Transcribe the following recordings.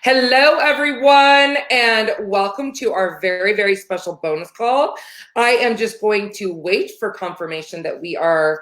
Hello, everyone, and welcome to our very, very special bonus call. I am just going to wait for confirmation that we are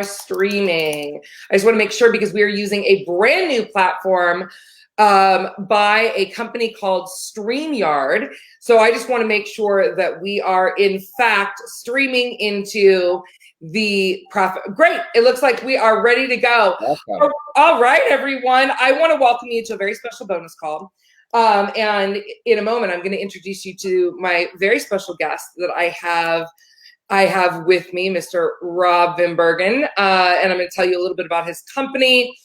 streaming. I just want to make sure because we are using a brand new platform by a company called StreamYard. So I just want to make sure that we are in fact streaming into the profit. Great. It looks like we are ready to go. Awesome. All right, everyone. I want to welcome you to a very special bonus call. And in a moment, I'm going to introduce you to my very special guest that I have with me, Mr. Rob Vanbergen, and I'm going to tell you a little bit about his company,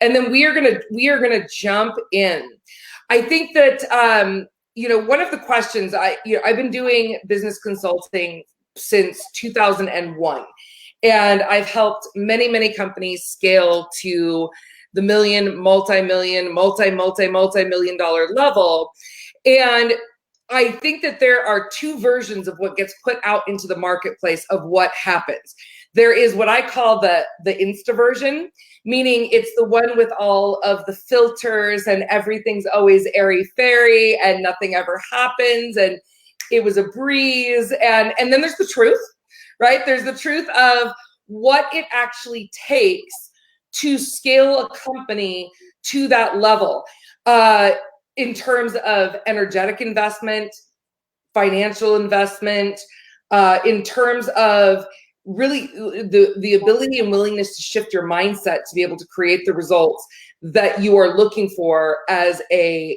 and then we are going to jump in. I think that one of the questions I've been doing business consulting since 2001, and I've helped many companies scale to the multi-million dollar level, and I think that there are two versions of what gets put out into the marketplace of what happens. There is what I call the Insta version, meaning it's the one with all of the filters and everything's always airy-fairy and nothing ever happens and it was a breeze. And then there's the truth, right? There's the truth of what it actually takes to scale a company to that level. In terms of energetic investment, financial investment, in terms of really the ability and willingness to shift your mindset to be able to create the results that you are looking for as a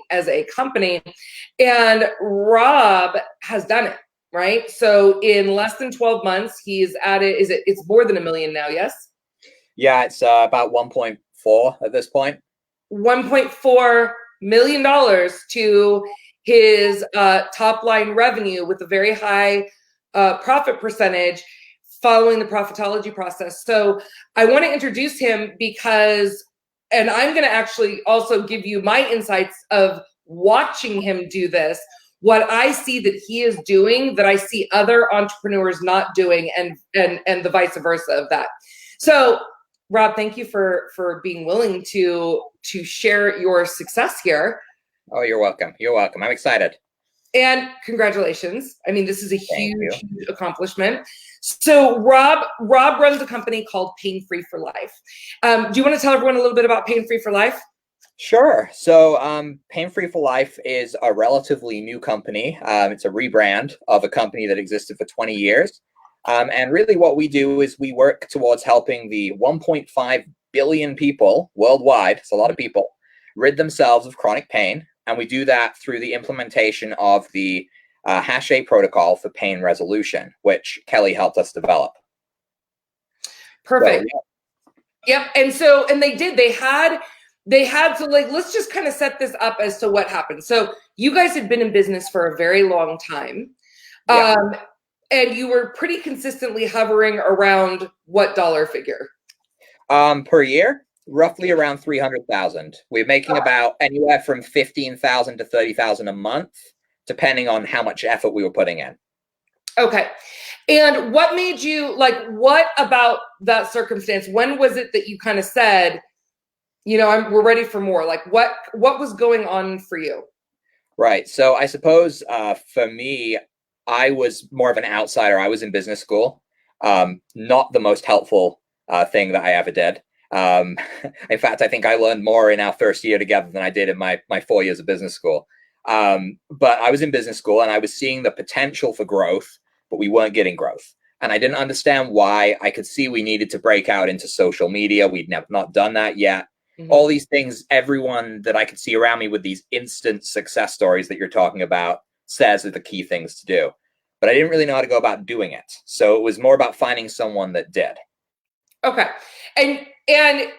company. And Rob has done it, right? So in less than 12 months, he's added, it's more than $1 million now, yes? Yeah, it's about 1.4 at this point. $1.4 million to his top line revenue with a very high profit percentage following the profitology process. So I want to introduce him because, and I'm going to actually also give you my insights of watching him do this, what I see that he is doing that I see other entrepreneurs not doing, and the vice versa of that. So Rob, thank you for being willing to share your success here. Oh, you're welcome. You're welcome. I'm excited. And congratulations. I mean, this is a huge accomplishment. So Rob runs a company called Pain Free for Life. Do you want to tell everyone a little bit about Pain Free for Life? Sure. So Pain Free for Life is a relatively new company. It's a rebrand of a company that existed for 20 years. And really what we do is we work towards helping the 1.5 billion people worldwide, it's a lot of people, rid themselves of chronic pain. And we do that through the implementation of the #8 protocol for pain resolution, which Kelly helped us develop. Perfect. So, yeah. Yep. And they had to, like, let's just kind of set this up as to what happened. So you guys had been in business for a very long time. Yeah. And you were pretty consistently hovering around what dollar figure? Per year, roughly around 300,000. We're making about anywhere from 15,000 to 30,000 a month, depending on how much effort we were putting in. Okay. And what made you, like, what about that circumstance? When was it that you kind of said, we're ready for more? Like, what was going on for you? Right. So I suppose for me, I was more of an outsider. I was in business school. Not the most helpful thing that I ever did. In fact, I think I learned more in our first year together than I did in my 4 years of business school. But I was in business school and I was seeing the potential for growth, but we weren't getting growth. And I didn't understand why. I could see we needed to break out into social media. We'd not done that yet. Mm-hmm. All these things, everyone that I could see around me with these instant success stories that you're talking about says are the key things to do. But I didn't really know how to go about doing it. So it was more about finding someone that did. Okay. And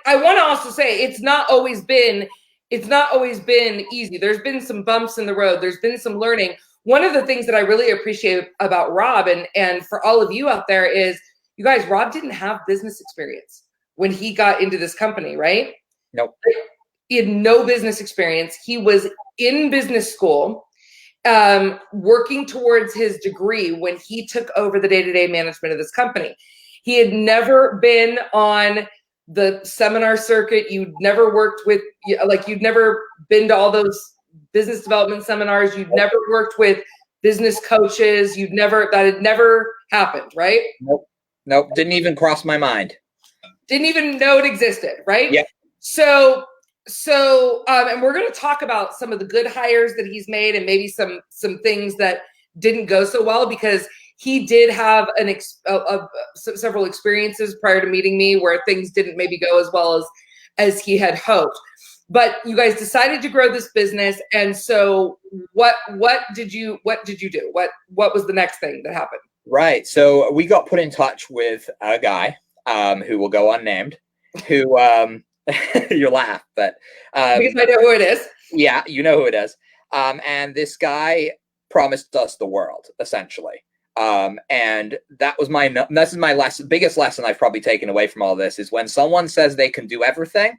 I want to also say it's not always been easy. There's been some bumps in the road. There's been some learning. One of the things that I really appreciate about Rob and for all of you out there is, you guys, Rob didn't have business experience when he got into this company, right? Nope. He had no business experience. He was in business school, working towards his degree when he took over the day-to-day management of this company. He had never been on the seminar circuit. You'd never worked with, like, you'd never been to all those business development seminars. You'd never worked with business coaches. That had never happened, right? Nope. Nope. Didn't even cross my mind. Didn't even know it existed, right? Yeah. So, and we're going to talk about some of the good hires that he's made and maybe some things that didn't go so well, because he did have several experiences prior to meeting me where things didn't maybe go as well as he had hoped. But you guys decided to grow this business, and so what did you do? What was the next thing that happened? Right. So we got put in touch with a guy who will go unnamed, who you laugh, but because I know who it is. Yeah, you know who it is. And this guy promised us the world, essentially. And this is my biggest lesson I've probably taken away from all this, is when someone says they can do everything,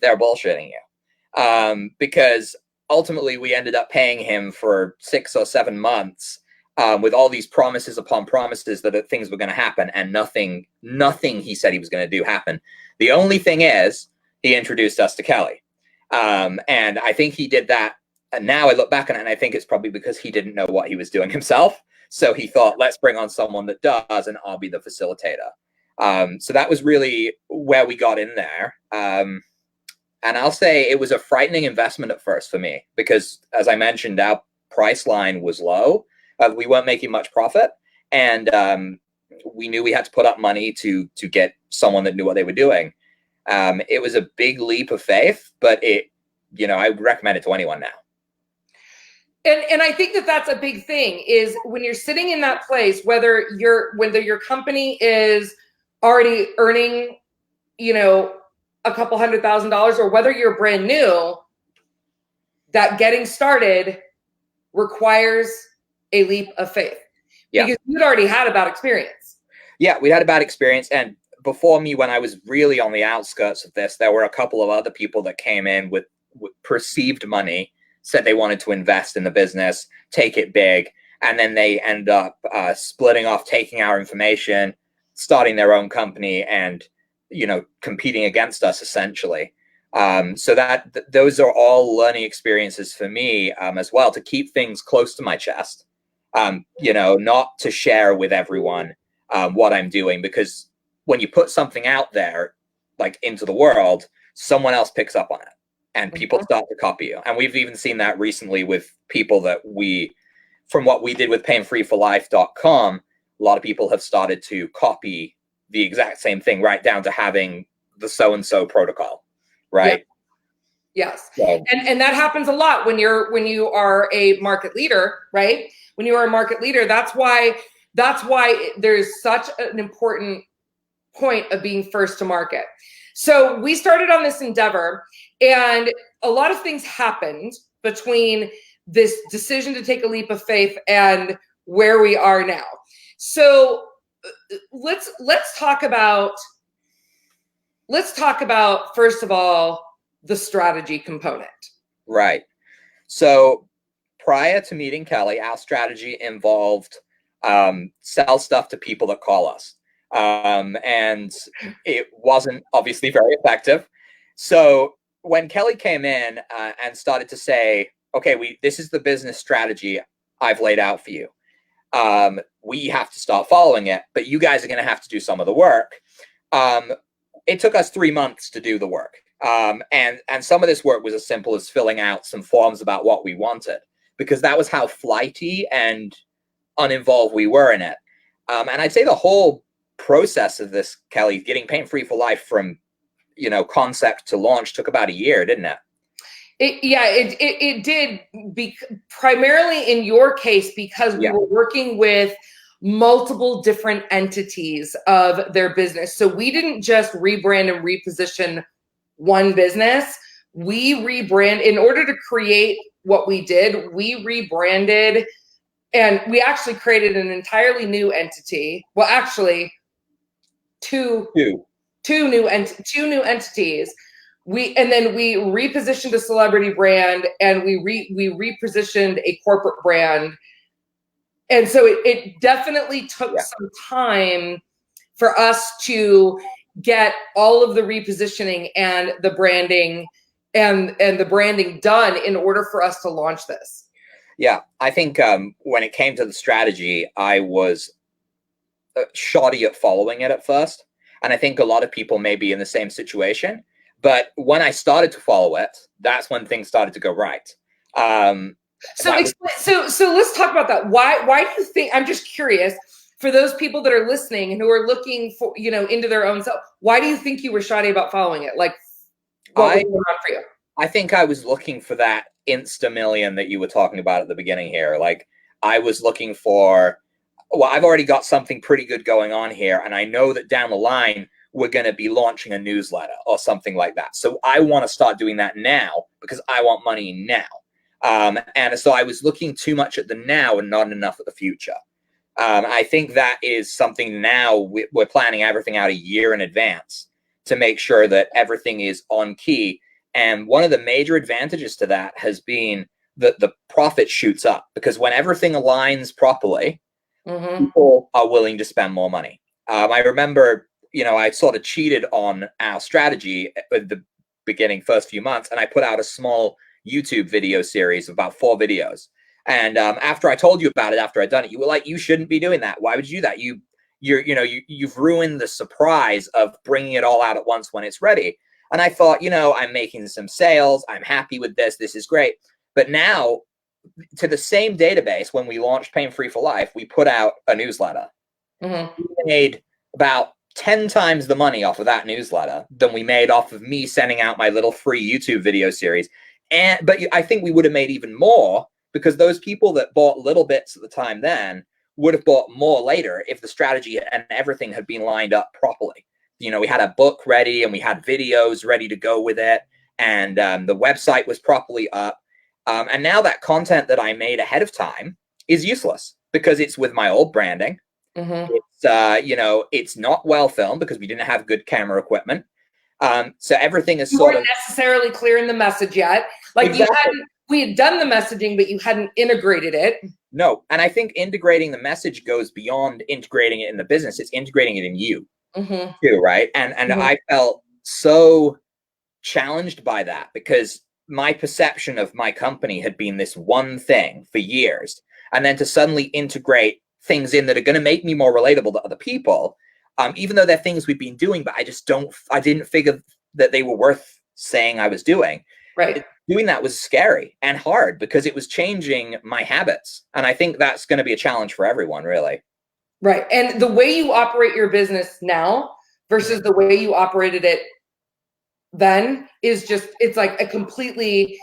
they're bullshitting you. Because ultimately we ended up paying him for 6 or 7 months with all these promises upon promises that things were going to happen, and nothing he said he was going to do happened. The only thing is, he introduced us to Kelly. And I think he did that. And now I look back on it, and I think it's probably because he didn't know what he was doing himself. So he thought, let's bring on someone that does, and I'll be the facilitator. So that was really where we got in there. And I'll say it was a frightening investment at first for me, because, as I mentioned, our price line was low. We weren't making much profit. And we knew we had to put up money to get someone that knew what they were doing. It was a big leap of faith, but I would recommend it to anyone now. And I think that's a big thing, is when you're sitting in that place, whether your company is already earning, a couple $100,000, or whether you're brand new, that getting started requires a leap of faith. Yeah. Because you'd already had a bad experience. Yeah, we had a bad experience. And before me, when I was really on the outskirts of this, there were a couple of other people that came in with perceived money, said they wanted to invest in the business, take it big, and then they end up splitting off, taking our information, starting their own company, and competing against us, essentially. So those are all learning experiences for me as well, to keep things close to my chest, not to share with everyone what I'm doing, because when you put something out there, like into the world, someone else picks up on it, and people start to copy you. And we've even seen that recently with people that from what we did with painfreeforlife.com, a lot of people have started to copy the exact same thing, right down to having the so-and-so protocol, right? Yeah. Yes. So, and that happens a lot when you are a market leader, right? When you are a market leader, that's why there's such an important point of being first to market. So we started on this endeavor, and a lot of things happened between this decision to take a leap of faith and where we are now. So let's talk about first of all the strategy component. Right. So prior to meeting Kelly, our strategy involved sell stuff to people that call us. And it wasn't obviously very effective. So when Kelly came in and started to say, okay, this is the business strategy I've laid out for you. We have to start following it, but you guys are going to have to do some of the work. It took us 3 months to do the work. And some of this work was as simple as filling out some forms about what we wanted, because that was how flighty and uninvolved we were in it. And I'd say the whole process of this, Kelly, getting Pain Free for Life from, concept to launch took about a year, didn't it? It did, primarily in your case, because we were working with multiple different entities of their business. So we didn't just rebrand and reposition one business. We rebrand in order to create what we did. We rebranded, and we actually created an entirely new entity. Well, actually, two new entities. Then we repositioned a celebrity brand, and we repositioned a corporate brand. And so it definitely took some time for us to get all of the repositioning and the branding and the branding done in order for us to launch this? Yeah, I think when it came to the strategy, I was shoddy at following it at first. And I think a lot of people may be in the same situation. But when I started to follow it, that's when things started to go right. So let's talk about that. Why do you think, I'm just curious, for those people that are listening and who are looking for, into their own self, why do you think you were shoddy about following it? Like, what was going on for you? I think I was looking for that insta million that you were talking about at the beginning here. Like, I was looking for, well, I've already got something pretty good going on here, and I know that down the line we're going to be launching a newsletter or something like that. So I want to start doing that now because I want money now. And so I was looking too much at the now and not enough at the future. I think that is something now we're planning everything out a year in advance to make sure that everything is on key. And one of the major advantages to that has been that the profit shoots up, because when everything aligns properly, people are willing to spend more money. I remember, I sort of cheated on our strategy at the beginning, first few months, and I put out a small YouTube video series of about 4 videos. And after I told you about it, after I'd done it, you were like, you shouldn't be doing that. Why would you do that? You've ruined the surprise of bringing it all out at once when it's ready. And I thought, I'm making some sales. I'm happy with this. This is great. But now, to the same database, when we launched Pain Free for Life, we put out a newsletter. We made about 10 times the money off of that newsletter than we made off of me sending out my little free YouTube video series. But I think we would have made even more, because those people that bought little bits at the time then would have bought more later if the strategy and everything had been lined up properly. We had a book ready and we had videos ready to go with it, and the website was properly up. And now that content that I made ahead of time is useless because it's with my old branding. It's it's not well filmed because we didn't have good camera equipment. So everything is sort of necessarily clear in the message yet. Like, exactly. We had done the messaging, but you hadn't integrated it. No, and I think integrating the message goes beyond integrating it in the business. It's integrating it in you too, right? And I felt so challenged by that, because my perception of my company had been this one thing for years, and then to suddenly integrate things in that are going to make me more relatable to other people, even though they're things we've been doing, but I didn't figure that they were worth saying I was doing. Right. Doing that was scary and hard because it was changing my habits. And I think that's going to be a challenge for everyone, really. Right. And the way you operate your business now versus the way you operated it then is just, it's a completely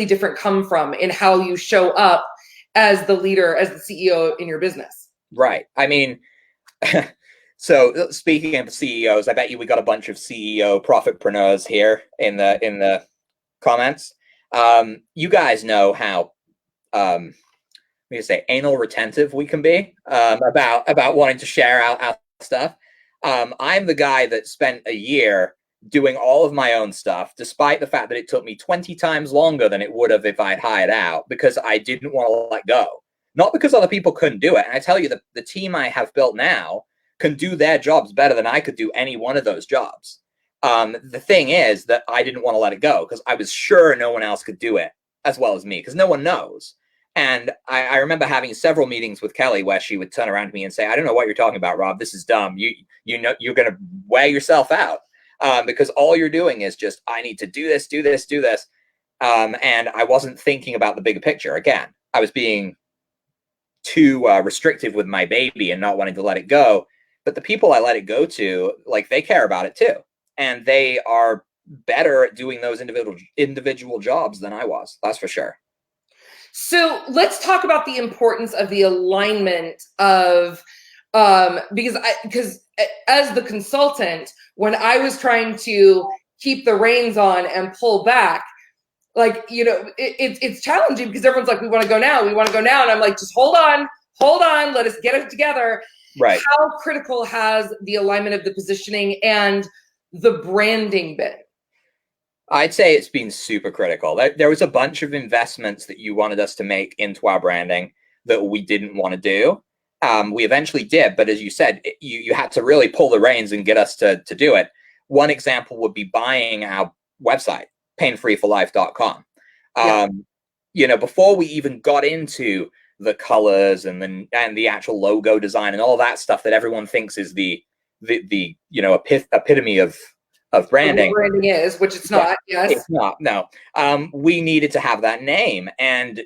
different come from in how you show up as the leader, as the CEO in your business. Right. I mean, so speaking of CEOs, I bet you we got a bunch of CEO profitpreneurs here in the comments. You guys know how anal retentive we can be about wanting to share our stuff. I'm the guy that spent a year doing all of my own stuff, despite the fact that it took me 20 times longer than it would have if I'd hired out, because I didn't want to let go. Not because other people couldn't do it. And I tell you, the team I have built now can do their jobs better than I could do any one of those jobs. The thing is that I didn't want to let it go because I was sure no one else could do it as well as me, because no one knows. And I remember having several meetings with Kelly where she would turn around to me and say, I don't know what you're talking about, Rob. This is dumb. You know, you're going to wear yourself out because all you're doing is just, I need to do this, do this, do this. And I wasn't thinking about the bigger picture. Again, I was being too restrictive with my baby and not wanting to let it go. But the people I let it go to, like, they care about it too. And they are better at doing those individual jobs than I was. That's for sure. So let's talk about the importance of the alignment of, because as the consultant, when I was trying to keep the reins on and pull back, like, it's challenging because everyone's like, we want to go now. And I'm like, just hold on, let us get it together. Right. How critical has the alignment of the positioning and the branding been? I'd say it's been super critical. There was a bunch of investments that you wanted us to make into our branding that we didn't want to do. We eventually did, but as you said, you had to really pull the reins and get us to do it. One example would be buying our website, painfreeforlife.com. Yeah. Before we even got into the colors and the actual logo design and all that stuff that everyone thinks is the epitome of branding. What branding is, which it's not. Yes, it's not. No, we needed to have that name, and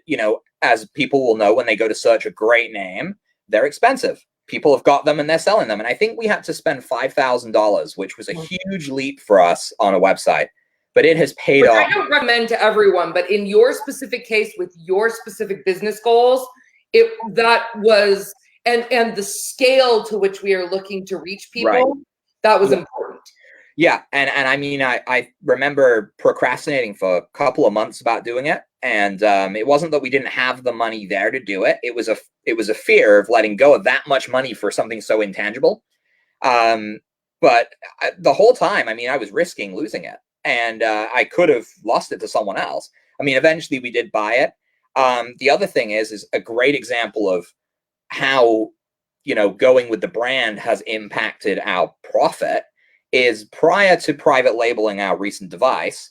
as people will know, when they go to search a great name, they're expensive. People have got them and they're selling them, and I think we had to spend $5,000, which was a huge leap for us on a website. But it has paid off. I don't recommend to everyone, but in your specific case with your specific business goals, that was and the scale to which we are looking to reach people, right, that was important. Yeah, and I mean, I remember procrastinating for a couple of months about doing it, and it wasn't that we didn't have the money there to do it. It was a fear of letting go of that much money for something so intangible. But the whole time, I mean, I was risking losing it. And I could have lost it to someone else. I mean, eventually we did buy it. The other thing is a great example of how, going with the brand has impacted our profit is prior to private labeling our recent device,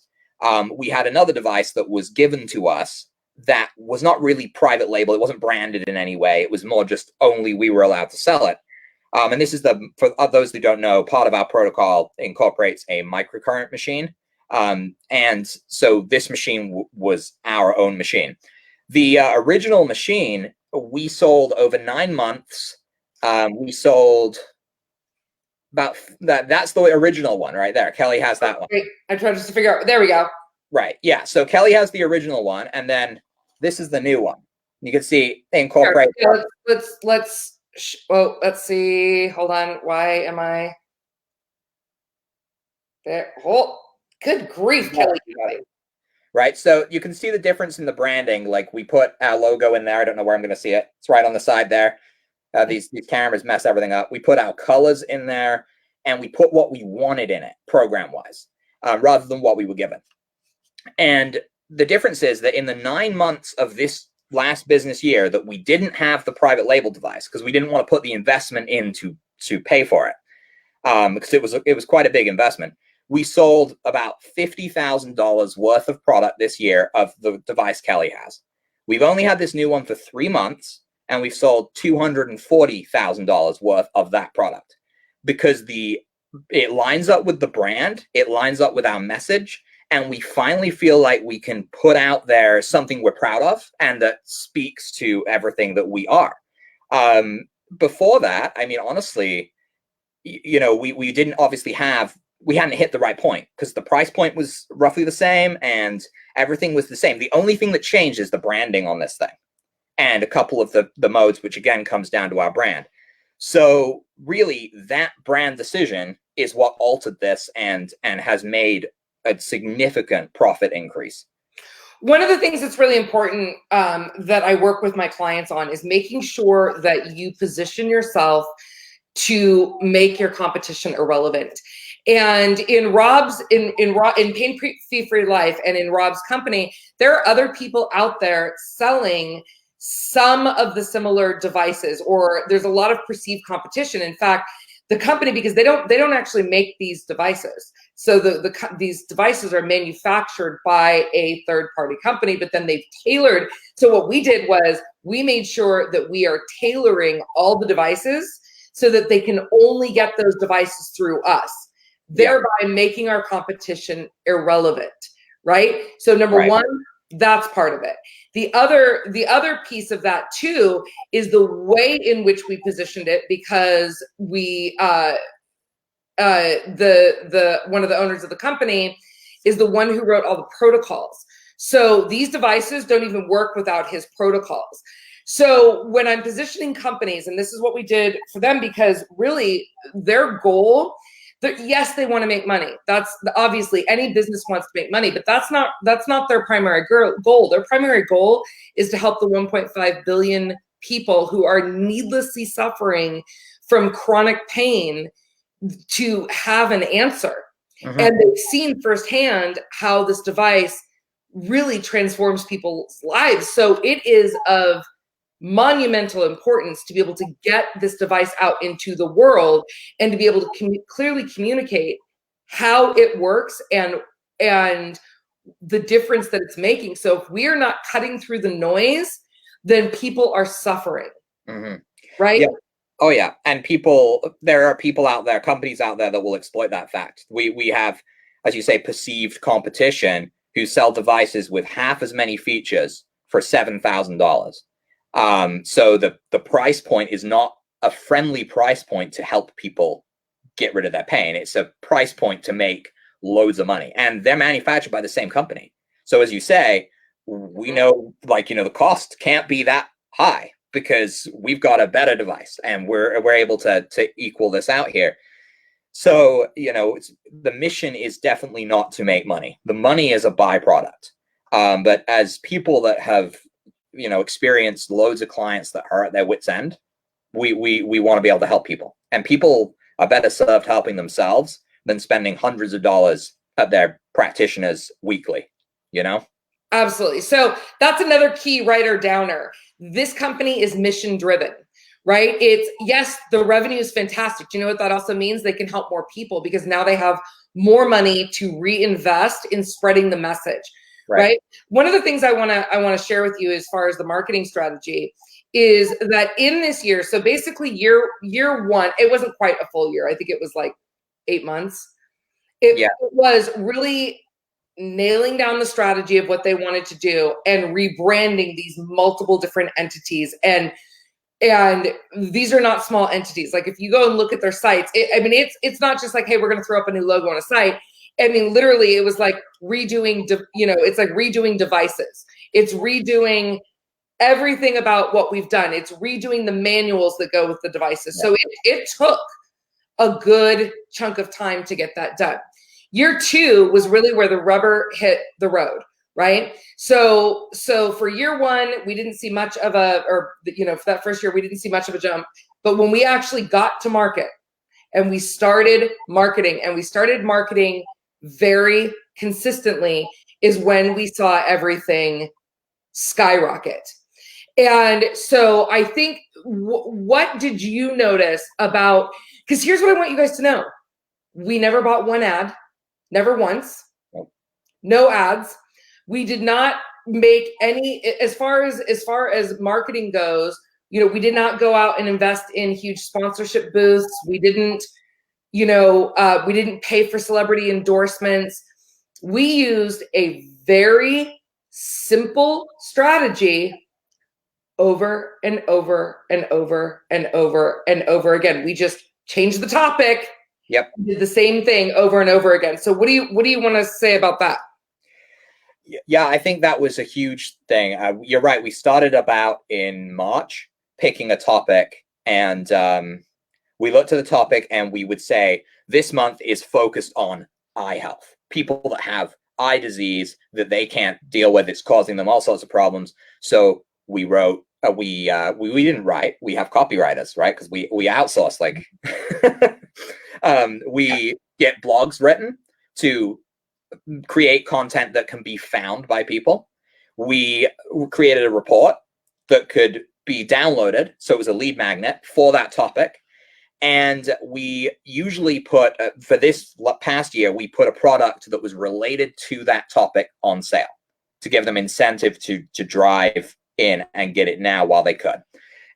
we had another device that was given to us that was not really private label. It wasn't branded in any way. It was more just only we were allowed to sell it. And this is for those who don't know, part of our protocol incorporates a microcurrent machine. And so this machine was our own machine. The original machine, we sold over 9 months. We sold about that. That's the original one right there. Kelly has that one. I tried just to figure out. There we go. Right. Yeah. So Kelly has the original one. And then this is the new one. You can see incorporate. Here, let's see. Hold on. Why am I there? Good grief, Kelly. Right. So you can see the difference in the branding. Like we put our logo in there. I don't know where I'm going to see it. It's right on the side there. These cameras mess everything up. We put our colors in there and we put what we wanted in it program wise, rather than what we were given. And the difference is that in the 9 months of this last business year that we didn't have the private label device because we didn't want to put the investment in to pay for it, because it was quite a big investment. We sold about $50,000 worth of product this year of the device Kelly has. We've only had this new one for 3 months, and we've sold $240,000 worth of that product because it lines up with the brand, it lines up with our message, and we finally feel like we can put out there something we're proud of and that speaks to everything that we are. Before that, I mean, honestly, we didn't obviously we hadn't hit the right point because the price point was roughly the same and everything was the same. The only thing that changed is the branding on this thing and a couple of the modes, which again comes down to our brand. So really that brand decision is what altered this and has made a significant profit increase. One of the things that's really important that I work with my clients on is making sure that you position yourself to make your competition irrelevant. And in Pain Free Life and in Rob's company, there are other people out there selling some of the similar devices, or there's a lot of perceived competition. In fact, the company, because they don't actually make these devices. So these devices are manufactured by a third-party company, but then they've tailored. So what we did was we made sure that we are tailoring all the devices so that they can only get those devices through us, thereby making our competition irrelevant, right? So number one, that's part of it. The other piece of that too is the way in which we positioned it, because we one of the owners of the company is the one who wrote all the protocols. So these devices don't even work without his protocols. So when I'm positioning companies, and this is what we did for them, because really their goal, yes, they want to make money. That's obviously any business wants to make money, but that's not their primary goal. Their primary goal is to help the 1.5 billion people who are needlessly suffering from chronic pain to have an answer. Mm-hmm. And they've seen firsthand how this device really transforms people's lives. So it is of monumental importance to be able to get this device out into the world and to be able to clearly communicate how it works and the difference that it's making. So if we're not cutting through the noise, then people are suffering, right? Yeah. Oh yeah, and there are people out there, companies out there that will exploit that fact. We have, as you say, perceived competition who sell devices with half as many features for $7,000. So the price point is not a friendly price point to help people get rid of their pain. It's a price point to make loads of money, and they're manufactured by the same company. So as you say, we know, like, the cost can't be that high because we've got a better device and we're able to equal this out here. So, the mission is definitely not to make money. The money is a byproduct. But as people that have, experienced loads of clients that are at their wits' end, we want to be able to help people. And people are better served helping themselves than spending hundreds of dollars at their practitioners weekly, Absolutely. So that's another key writer downer. This company is mission driven, right? It's, yes, the revenue is fantastic. Do you know what that also means? They can help more people because now they have more money to reinvest in spreading the message, right? One of the things I want to share with you as far as the marketing strategy is that in this year, so basically year one, it wasn't quite a full year. I think it was like 8 months. It was really nailing down the strategy of what they wanted to do and rebranding these multiple different entities. And these are not small entities. Like if you go and look at their sites, it's not just like, hey, we're going to throw up a new logo on a site. I mean, literally it was like redoing, it's like redoing devices. It's redoing everything about what we've done. It's redoing the manuals that go with the devices. So it took a good chunk of time to get that done. Year two was really where the rubber hit the road, right? So for year one, we didn't see much of for that first year, we didn't see much of a jump. But when we actually got to market and we started marketing very consistently is when we saw everything skyrocket. And so I think, what did you notice about, because here's what I want you guys to know. We never bought one ad. Never once. No ads. We did not make any, as far as marketing goes, we did not go out and invest in huge sponsorship booths. We didn't, we didn't pay for celebrity endorsements. We used a very simple strategy over and over and over and over and over again. We just changed the topic. Yep. Did the same thing over and over again. So what do you want to say about that? Yeah, I think that was a huge thing. You're right. We started about in March picking a topic, and we looked at the topic and we would say, this month is focused on eye health. People that have eye disease that they can't deal with, it's causing them all sorts of problems. So we wrote, we didn't write, we have copywriters, right? Because we outsource, like, we get blogs written to create content that can be found by people. We created a report that could be downloaded, so it was a lead magnet for that topic. And we usually put, for this past year, we put a product that was related to that topic on sale to give them incentive to drive in and get it now while they could.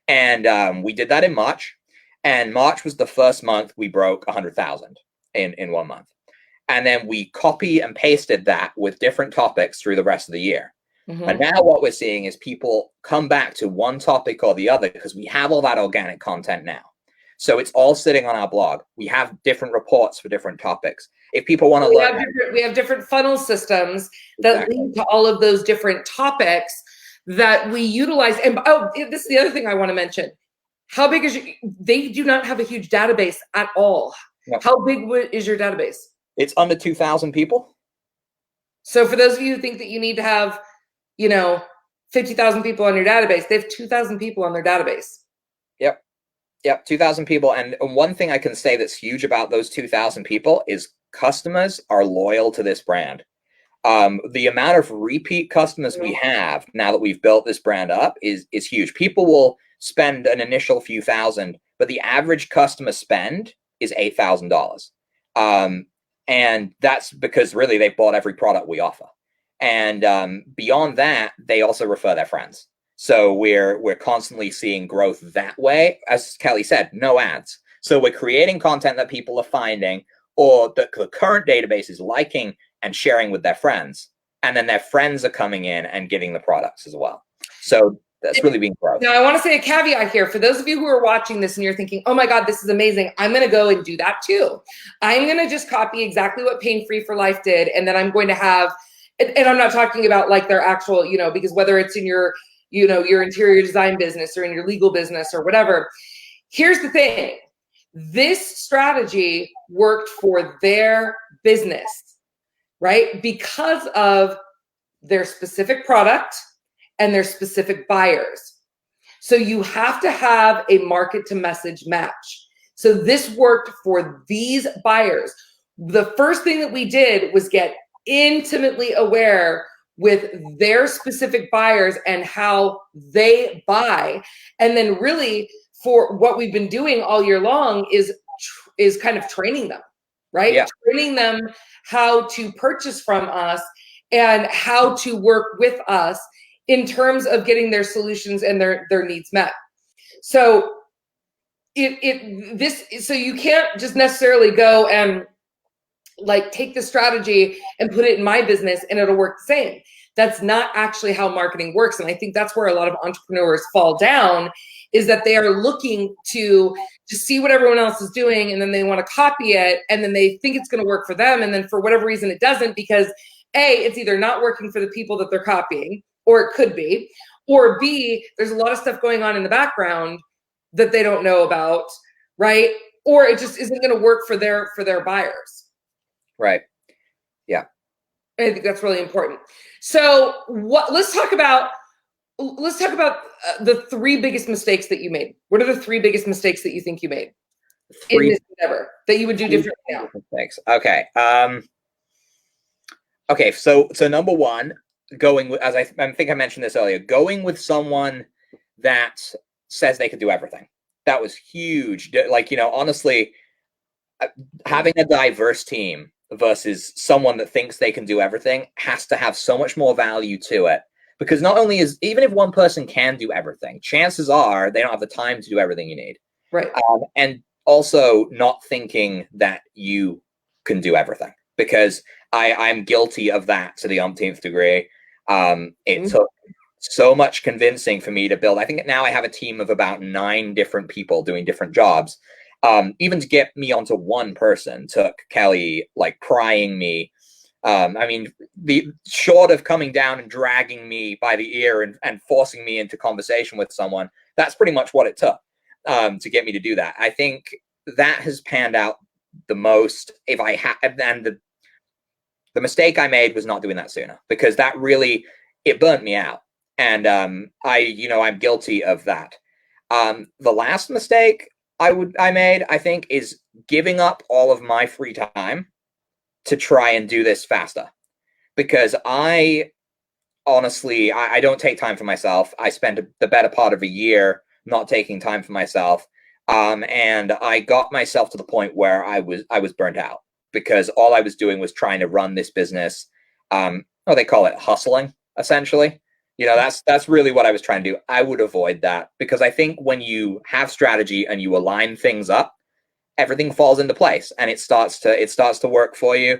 And we did that in March. And March was the first month we broke 100,000 in 1 month. And then we copy and pasted that with different topics through the rest of the year. Mm-hmm. And now what we're seeing is people come back to one topic or the other because we have all that organic content now. So it's all sitting on our blog. We have different reports for different topics. If people want to learn, we have different funnel systems that lead to all of those different topics that we utilize. And this is the other thing I want to mention. How big is they do not have a huge database at all. Yep. How big is your database? It's under 2,000 people. So for those of you who think that you need to have, 50,000 people on your database, they have 2,000 people on their database. Yep, 2,000 people. And one thing I can say that's huge about those 2,000 people is customers are loyal to this brand. The amount of repeat customers we have now that we've built this brand up is huge. People will spend an initial few thousand, but the average customer spend is $8,000. And that's because really they've bought every product we offer. And beyond that, they also refer their friends. So we're constantly seeing growth that way. As Kelly said, no ads. So we're creating content that people are finding, or the current database is liking and sharing with their friends. And then their friends are coming in and getting the products as well. So that's really being growth. Now, I want to say a caveat here. For those of you who are watching this and you're thinking, oh my God, this is amazing, I'm going to go and do that too. I'm going to just copy exactly what Pain Free for Life did. And then I'm going to have, and I'm not talking about like their actual, because whether it's in your, your interior design business or in your legal business or whatever, here's the thing. This strategy worked for their business, right? Because of their specific product and their specific buyers. So you have to have a market to message match. So this worked for these buyers. The first thing that we did was get intimately aware with their specific buyers and how they buy. And then really for what we've been doing all year long is kind of training them, right? Yeah. Training them how to purchase from us and how to work with us in terms of getting their solutions and their needs met. So so you can't just necessarily go and like take the strategy and put it in my business and it'll work the same. That's not actually how marketing works. And I think that's where a lot of entrepreneurs fall down, is that they are looking to see what everyone else is doing, and then they want to copy it, and then they think it's going to work for them, and then for whatever reason it doesn't, because A, it's either not working for the people that they're copying, or it could be, or B, there's a lot of stuff going on in the background that they don't know about, right? Or it just isn't going to work for their buyers. Right. Yeah. I think that's really important. So let's talk about the three biggest mistakes that you made. What are the three biggest mistakes that you think you made in this endeavor that you would do differently now? Mistakes. Okay. Okay. So number one, going with, as I think I mentioned this earlier, going with someone that says they could do everything. That was huge. Like, honestly, having a diverse team versus someone that thinks they can do everything has to have so much more value to it. Because not only even if one person can do everything, chances are they don't have the time to do everything you need. Right. And also not thinking that you can do everything, because I'm guilty of that to the umpteenth degree. It took so much convincing for me to build. I think now I have a team of about 9 different people doing different jobs. Even to get me onto one person took Kelly like prying me. I mean, the short of coming down and dragging me by the ear and forcing me into conversation with someone, that's pretty much what it took to get me to do that. I think that has panned out the most. If I had, and the mistake I made was not doing that sooner, because that really, it burnt me out. And I'm guilty of that. The last mistake I made, I think, is giving up all of my free time to try and do this faster, because I honestly don't take time for myself. I spent the better part of a year not taking time for myself, and I got myself to the point where I was burnt out, because all I was doing was trying to run this business. They call it hustling, essentially. That's really what I was trying to do. I would avoid that, because I think when you have strategy and you align things up, everything falls into place and it starts to work for you.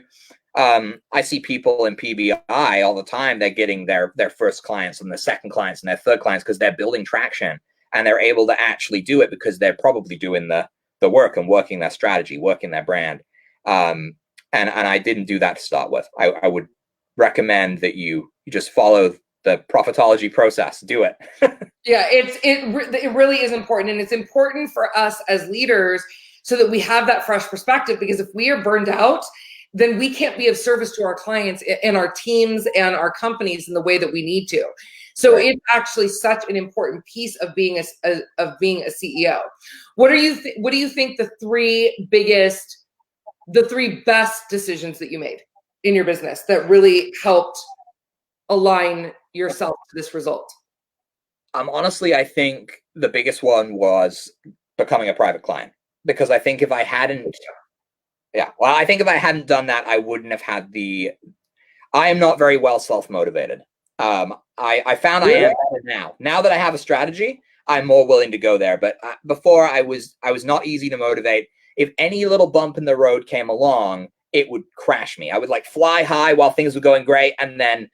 I see people in PBI all the time. They're getting their first clients and their second clients and their third clients because they're building traction, and they're able to actually do it because they're probably doing the work and working their strategy, working their brand. And I didn't do that to start with. I would recommend that you just follow the profitology process. Do it. Yeah, it really is important, and it's important for us as leaders so that we have that fresh perspective, because if we are burned out, then we can't be of service to our clients and our teams and our companies in the way that we need to. So right. It's actually such an important piece of being a CEO. What do you think the three best decisions that you made in your business that really helped align yourself to this result? Honestly, I think the biggest one was becoming a private client, because I think if I hadn't, I think if I hadn't done that, I wouldn't have had I am not very well self-motivated. I found I am better now. Now that I have a strategy, I'm more willing to go there. But before, I was not easy to motivate. If any little bump in the road came along, it would crash me. I would like fly high while things were going great, and then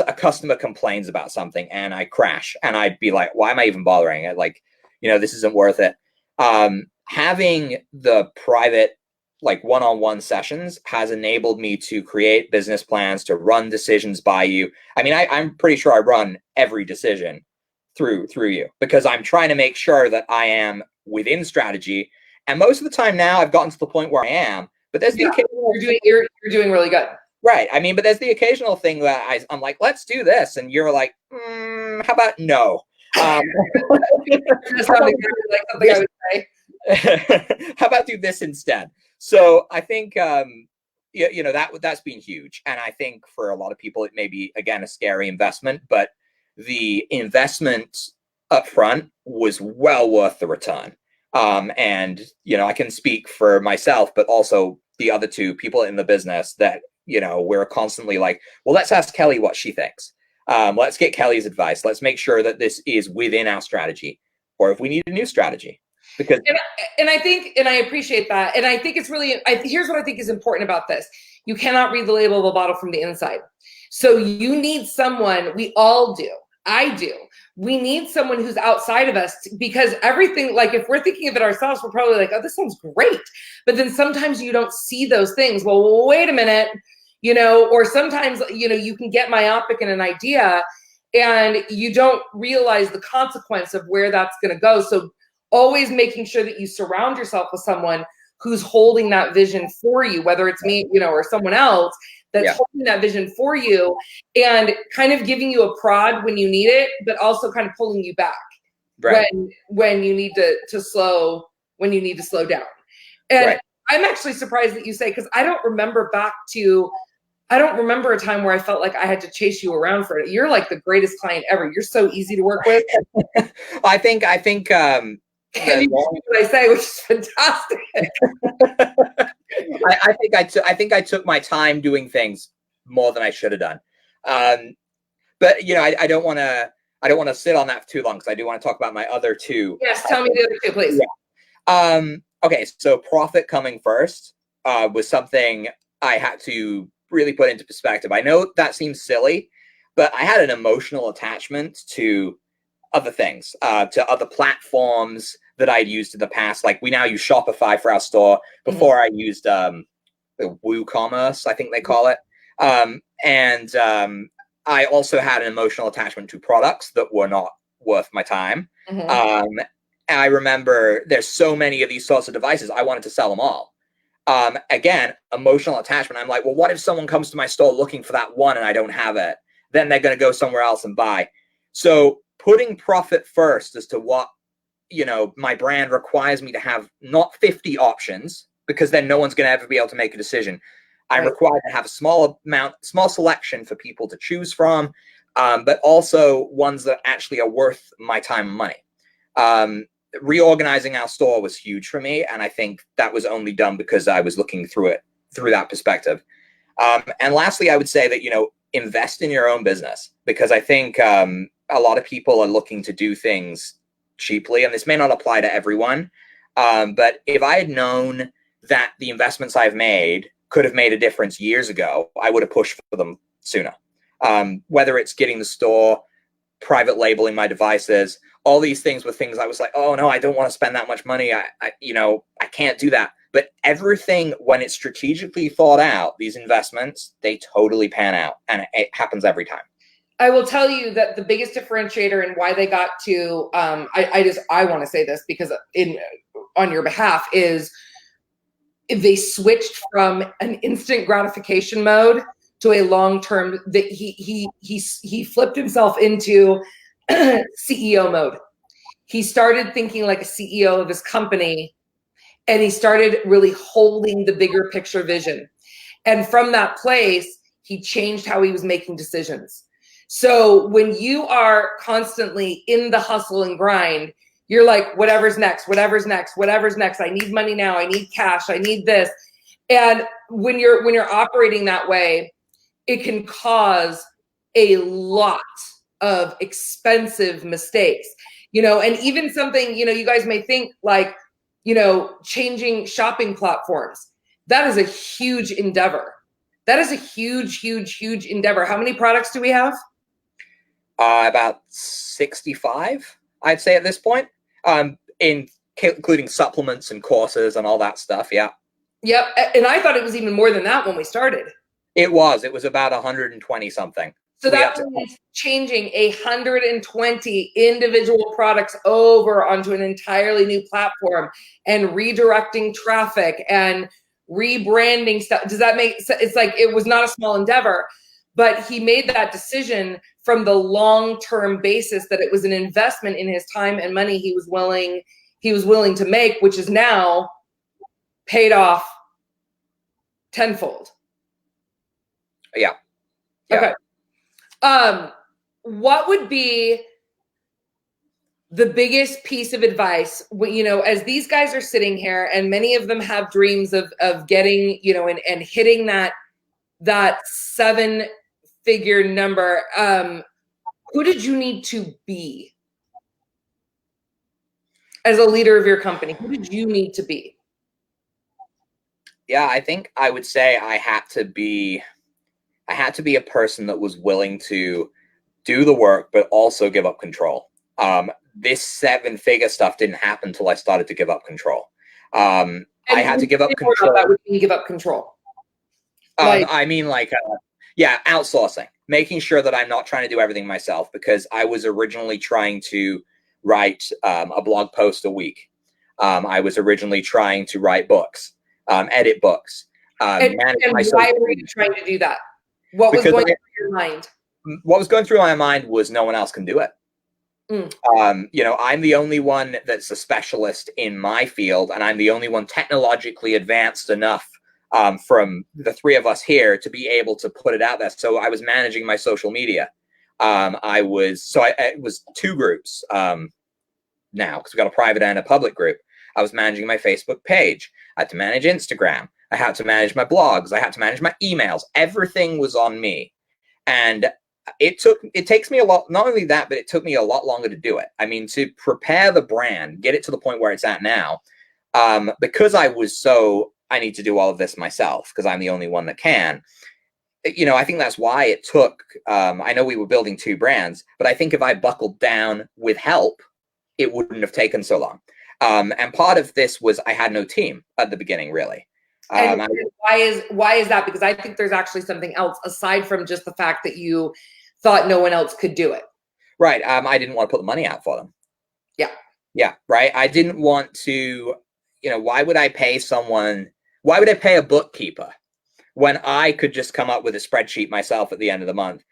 a customer complains about something and I crash, and I'd be like, why am I even bothering? Like, this isn't worth it. Having the private, like, one-on-one sessions has enabled me to create business plans, to run decisions by you. I mean, I'm pretty sure I run every decision through you, because I'm trying to make sure that I am within strategy. And most of the time now I've gotten to the point where I am, but there's the occasional you're doing really good. Right. I mean, but there's the occasional thing that I'm like, let's do this. And you're like, how about no? How about do this instead? So I think, that's been huge. And I think for a lot of people, it may be, again, a scary investment, but the investment up front was well worth the return. And, I can speak for myself, but also the other two people in the business that, we're constantly like, well, let's ask Kelly what she thinks. Let's get Kelly's advice. Let's make sure that this is within our strategy, or if we need a new strategy. Because and I think, and I appreciate that. And I think it's really, here's what I think is important about this. You cannot read the label of a bottle from the inside. So you need someone, we all do. I do. We need someone who's outside of us, because everything, like if we're thinking of it ourselves, we're probably like, oh, this sounds great. But then sometimes you don't see those things. Well, wait a minute, or sometimes, you can get myopic in an idea and you don't realize the consequence of where that's going to go. So always making sure that you surround yourself with someone who's holding that vision for you, whether it's me, or someone else that's holding that vision for you and kind of giving you a prod when you need it, but also kind of pulling you back when you need to slow down. And I'm actually surprised that you say, because I don't remember a time where I felt like I had to chase you around for it. You're like the greatest client ever. You're so easy to work with. I think and you do what I say, which is fantastic. I think I took my time doing things more than I should have done. But I don't want to sit on that for too long, because I do want to talk about my other two. Yes, tell me the other two, please. Yeah. Okay, so profit coming first was something I had to really put into perspective. I know that seems silly, but I had an emotional attachment to other things, to other platforms that I'd used in the past. Like, we now use Shopify for our store. Before, I used WooCommerce, I think they call it. And I also had an emotional attachment to products that were not worth my time. And I remember there's so many of these sorts of devices, I wanted to sell them all. Again, emotional attachment. I'm like, well, what if someone comes to my store looking for that one and I don't have it? Then they're going to go somewhere else and buy. So putting profit first as to what, my brand requires me to have, not 50 options, because then no one's going to ever be able to make a decision. I'm required to have a small selection for people to choose from, but also ones that actually are worth my time and money. Reorganizing our store was huge for me, and I think that was only done because I was looking through that perspective. And lastly, I would say that, invest in your own business, because I think a lot of people are looking to do things cheaply, and this may not apply to everyone, but if I had known that the investments I've made could have made a difference years ago, I would have pushed for them sooner. Whether it's getting the store, private labeling my devices, all these things were things I was like, oh no, I don't want to spend that much money. I can't do that. But everything, when it's strategically thought out, these investments, they totally pan out, and it happens every time. I will tell you that the biggest differentiator and why they got to, I want to say this because on your behalf, is they switched from an instant gratification mode to a long-term, that he flipped himself into CEO mode. He started thinking like a CEO of his company, and he started really holding the bigger picture vision. And from that place, he changed how he was making decisions. So when you are constantly in the hustle and grind, you're like, whatever's next, whatever's next, whatever's next. I need money now. I need cash. I need this. And when you're operating that way, it can cause a lot of expensive mistakes, and even something, you guys may think like, changing shopping platforms. That is a huge endeavor. That is a huge, huge, huge endeavor. How many products do we have? About 65, I'd say at this point, including supplements and courses and all that stuff. Yeah. Yep. And I thought it was even more than that when we started. It was about 120 something. So that means changing 120 individual products over onto an entirely new platform and redirecting traffic and rebranding stuff. Does that make sense? It's like, it was not a small endeavor, but he made that decision from the long-term basis that it was an investment in his time and money he was willing to make, which is now paid off tenfold. Yeah. Okay. What would be the biggest piece of advice, as these guys are sitting here and many of them have dreams of getting, and hitting that 7-figure number, who did you need to be as a leader of your company? Who did you need to be? Yeah, I think I would say I had to be a person that was willing to do the work, but also give up control. This 7-figure stuff didn't happen until I started to give up control. I had to give up control. That would mean give up control. Outsourcing, making sure that I'm not trying to do everything myself, because I was originally trying to write a blog post a week. I was originally trying to write books, edit books. And why were you trying to do that? What was going through your mind? What was going through my mind was no one else can do it. I'm the only one that's a specialist in my field, and I'm the only one technologically advanced enough from the three of us here to be able to put it out there. So I was managing my social media. It was 2 groups now, because we've got a private and a public group. I was managing my Facebook page. I had to manage Instagram. I had to manage my blogs. I had to manage my emails. Everything was on me. And it takes me a lot, not only that, but it took me a lot longer to do it. I mean, to prepare the brand, get it to the point where it's at now, because I need to do all of this myself, because I'm the only one that can. I think that's why it took, I know we were building 2 brands, but I think if I buckled down with help, it wouldn't have taken so long. And part of this was I had no team at the beginning, really. And why is that? Because I think there's actually something else aside from just the fact that you thought no one else could do it. Right. I didn't want to put the money out for them. Yeah. Yeah. Right. I didn't want to, why would I pay a bookkeeper when I could just come up with a spreadsheet myself at the end of the month?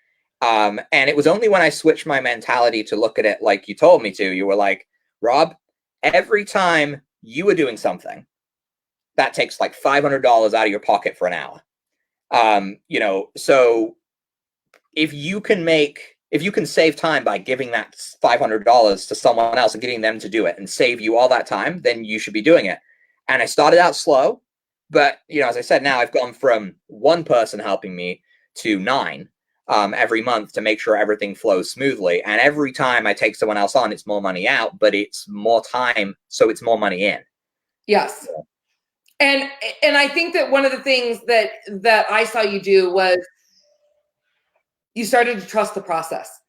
And it was only when I switched my mentality to look at it like you told me to. You were like, Rob, every time you were doing something, that takes like $500 out of your pocket for an hour. So if you can save time by giving that $500 to someone else and getting them to do it and save you all that time, then you should be doing it. And I started out slow, but as I said, now I've gone from 1 person helping me to 9 every month to make sure everything flows smoothly. And every time I take someone else on, it's more money out, but it's more time, so it's more money in. Yes. And I think that one of the things that I saw you do was you started to trust the process.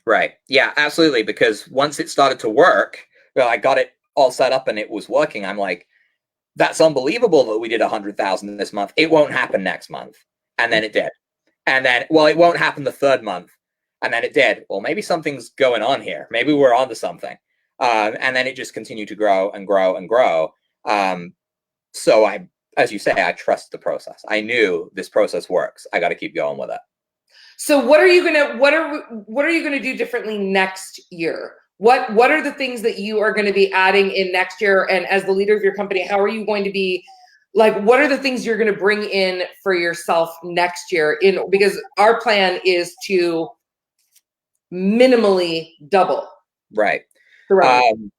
Right. Yeah, absolutely. Because once it started to work, I got it all set up and it was working. I'm like, that's unbelievable that we did 100,000 this month. It won't happen next month. And then it did. And then, it won't happen the 3rd month. And then it did. Well, maybe something's going on here. Maybe we're onto something. And then it just continued to grow and grow and grow. So as you say, I trust the process. I knew this process works. I got to keep going with it. So what are you gonna do differently next year? What are the things that you are going to be adding in next year? And as the leader of your company, how are you going to be like, what are the things you're going to bring in for yourself next year? Because our plan is to minimally double. Right. The revenue.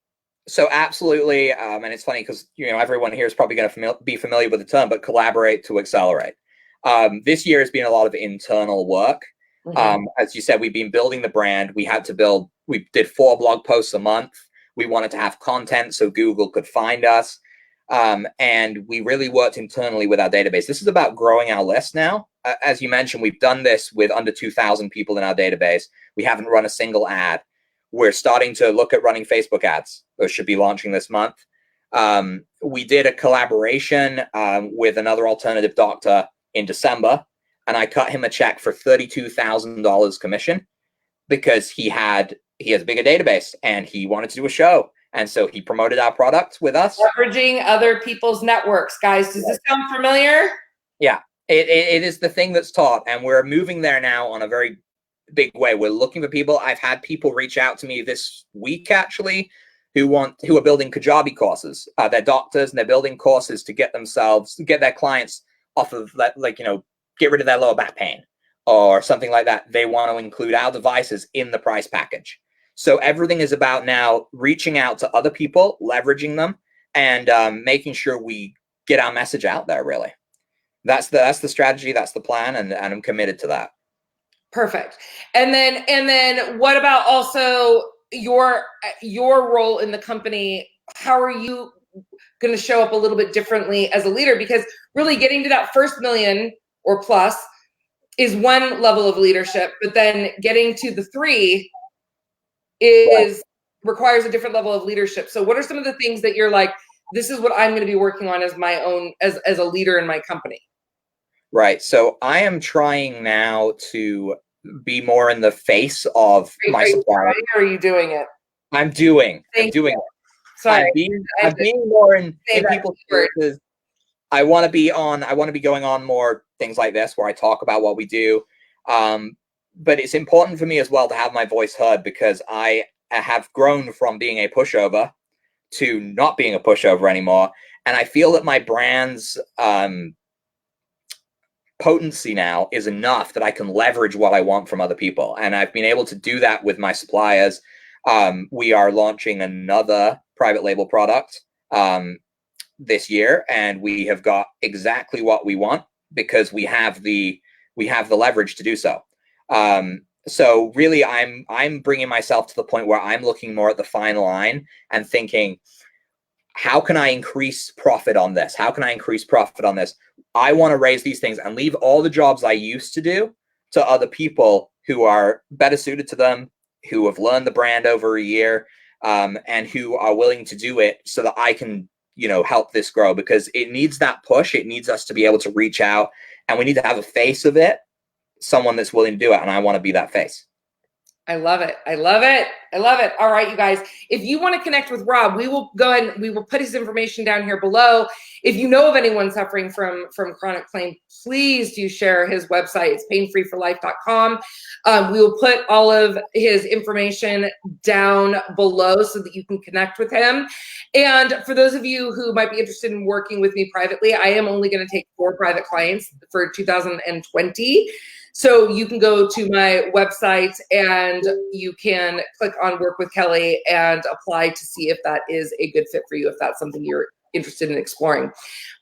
So absolutely, and it's funny because everyone here is probably going to be familiar with the term, but collaborate to accelerate. This year has been a lot of internal work. As you said, we've been building the brand. We did 4 blog posts a month. We wanted to have content so Google could find us. And we really worked internally with our database. This is about growing our list now. As you mentioned, we've done this with under 2,000 people in our database. We haven't run a single ad. We're starting to look at running Facebook ads, which should be launching this month. We did a collaboration with another alternative doctor in December, and I cut him a check for $32,000 commission because he has a bigger database and he wanted to do a show. And so he promoted our product with us. Leveraging other people's networks. Guys, does this sound familiar? Yeah, it is the thing that's taught. And we're moving there now on a very big way. We're looking for people. I've had people reach out to me this week, actually, who are building Kajabi courses. They're doctors and they're building courses to get their clients off of that, get rid of their lower back pain or something like that. They want to include our devices in the price package. So everything is about now reaching out to other people, leveraging them, and making sure we get our message out there, really. That's the strategy, that's the plan, and I'm committed to that. Perfect. And then what about also your role in the company? How are you going to show up a little bit differently as a leader? Because really getting to that first million or plus is one level of leadership, but then getting to the 3 requires a different level of leadership. So what are some of the things that you're like, this is what I'm going to be working on as my own, as a leader in my company? Right. So I am trying now to be more in the face of my supplier. Or are you doing it? I'm doing it. Sorry. I'm being more in people's faces. I want to be going on more things like this where I talk about what we do. But it's important for me as well to have my voice heard, because I have grown from being a pushover to not being a pushover anymore. And I feel that my brand's potency now is enough that I can leverage what I want from other people. And I've been able to do that with my suppliers. We are launching another private label product this year, and we have got exactly what we want because we have the leverage to do so. So really, I'm bringing myself to the point where I'm looking more at the fine line and thinking, how can I increase profit on this? How can I increase profit on this? I want to raise these things and leave all the jobs I used to do to other people who are better suited to them, who have learned the brand over a year, and who are willing to do it so that I can, help this grow, because it needs that push. It needs us to be able to reach out, and we need to have a face of it, someone that's willing to do it. And I want to be that face. I love it. I love it. I love it. All right, you guys, if you want to connect with Rob, we will go ahead and we will put his information down here below. If you know of anyone suffering from chronic pain, please do share his website. It's painfreeforlife.com. We will put all of his information down below so that you can connect with him. And for those of you who might be interested in working with me privately, I am only going to take 4 private clients for 2020. So you can go to my website and you can click on Work with Kelly and apply to see if that is a good fit for you, if that's something you're interested in exploring.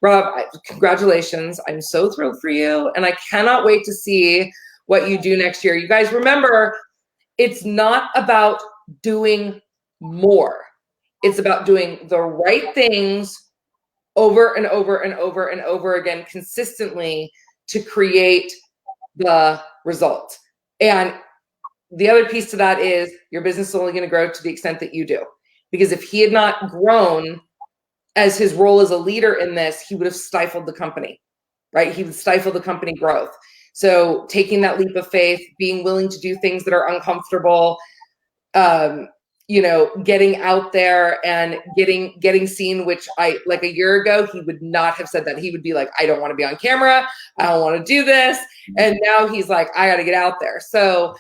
Rob, congratulations. I'm so thrilled for you. And I cannot wait to see what you do next year. You guys remember, it's not about doing more. It's about doing the right things over and over and over and over again consistently to create the result. And the other piece to that is your business is only going to grow to the extent that you do. Because if he had not grown as his role as a leader in this, he would have stifled the company, right? He would stifle the company growth. So taking that leap of faith, being willing to do things that are uncomfortable, getting out there and getting seen, which like a year ago, he would not have said that. He would be like, I don't want to be on camera. I don't want to do this. And now he's like, I got to get out there. So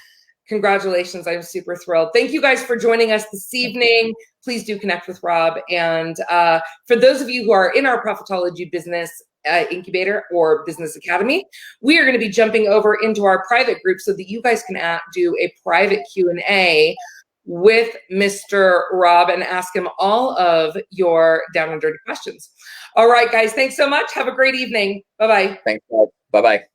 Congratulations. I'm super thrilled. Thank you guys for joining us this evening. Please do connect with Rob. And for those of you who are in our Profitology Business Incubator or Business Academy, we are going to be jumping over into our private group so that you guys can do a private Q&A with Mr. Rob and ask him all of your down and dirty questions. All right, guys. Thanks so much. Have a great evening. Bye-bye. Thanks, guys. Bye-bye.